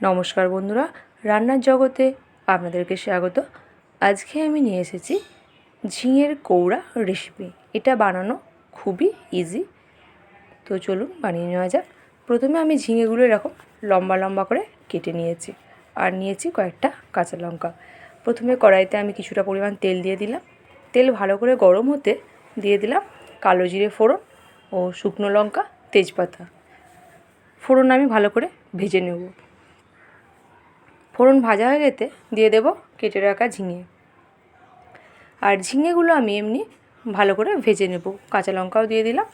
নমস্কার বন্ধুরা, রান্নার জগতে আপনাদেরকে স্বাগত। আজকে আমি নিয়ে এসেছি ঝিঙের কৌড়া রেসিপি। এটা বানানো খুবই ইজি, তো চলুন বানিয়ে নেওয়া যাক। প্রথমে আমি ঝিঙেগুলো এরকম লম্বা লম্বা করে কেটে নিয়েছি আর নিয়েছি কয়েকটা কাঁচা লঙ্কা। প্রথমে কড়াইতে আমি কিছুটা পরিমাণ তেল দিয়ে দিলাম। তেল ভালো করে গরম হতে দিয়ে দিলাম কালো জিরে ফোড়ন ও শুকনো লঙ্কা, তেজপাতা। ফোড়ন আমি ভালো করে ভেজে নেব। ফোড়ন ভাজা হয়ে গেতে দিয়ে দেব কেটে রাখা ঝিঙে। আর ঝিঙেগুলো আমি এমনি ভালো করে ভেজে নেব। কাঁচা লঙ্কাও দিয়ে দিলাম,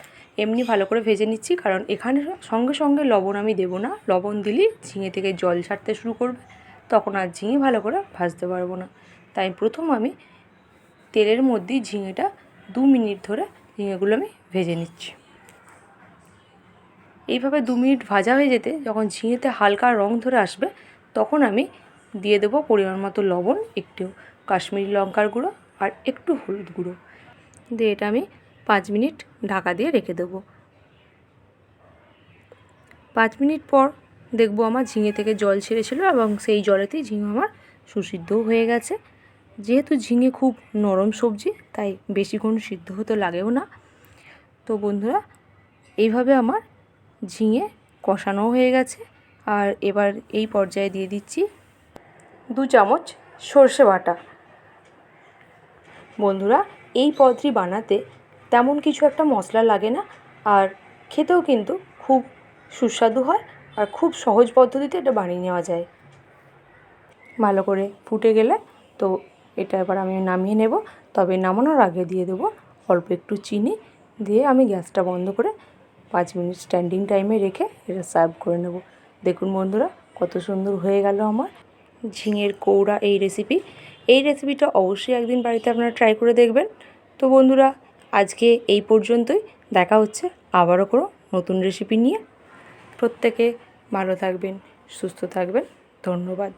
এমনি ভালো করে ভেজে নিচ্ছি, কারণ এখানে সঙ্গে সঙ্গে লবণ আমি দেবো না। লবণ দিলেই ঝিঙে থেকে জল ছাড়তে শুরু করবে, তখন আর ঝিঙে ভালো করে ভাজতে পারবো না। তাই প্রথম আমি তেলের মধ্যেই ঝিঙেটা 2 মিনিট ধরে ঝিঙেগুলো আমি ভেজে নিচ্ছি। এইভাবে 2 মিনিট ভাজা হয়ে যেতে যখন ঝিঙেতে হালকা রং ধরে আসবে, তখন আমি দিয়ে দেবো পরিমাণ মতো লবণ, একটু কাশ্মীরি লঙ্কার গুঁড়ো আর একটু হলুদ গুঁড়ো দিয়ে এটা আমি 5 মিনিট ঢাকা দিয়ে রেখে দেবো। 5 মিনিট পর দেখবো আমার ঝিঙে থেকে জল ছেড়েছিল এবং সেই জলেতেই ঝিঙে আমার সুসিদ্ধও হয়ে গেছে। যেহেতু ঝিঙে খুব নরম সবজি, তাই বেশিক্ষণ সিদ্ধ হতে লাগেও না। তো বন্ধুরা, এইভাবে আমার ঝিঙে কষানো হয়ে গেছে। আর এবার এই পর্যায়ে দিয়ে দিচ্ছি 2 চামচ সর্ষে বাটা। বন্ধুরা, এই পদটি বানাতে তেমন কিছু একটা মশলা লাগে না, আর খেতেও কিন্তু খুব সুস্বাদু হয়, আর খুব সহজ পদ্ধতিতে এটা বানিয়ে নেওয়া যায়। ভালো করে ফুটে গেলে তো এটা এবার আমি নামিয়ে নেব। তবে নামানোর আগে দিয়ে দেবো অল্প একটু চিনি, দিয়ে আমি গ্যাসটা বন্ধ করে 5 মিনিট স্ট্যান্ডিং টাইমে রেখে এটা সার্ভ করে নেব। দেখুন বন্ধুরা, কত সুন্দর হয়ে গেল আমার ঝিঙের কৌড়া এই রেসিপি। এই রেসিপিটা অবশ্যই একদিন বাড়িতে আপনারা ট্রাই করে দেখবেন। তো বন্ধুরা, আজকে এই পর্যন্তই। দেখা হচ্ছে আবারও কোনো নতুন রেসিপি নিয়ে। প্রত্যেকে ভালো থাকবেন, সুস্থ থাকবেন। ধন্যবাদ।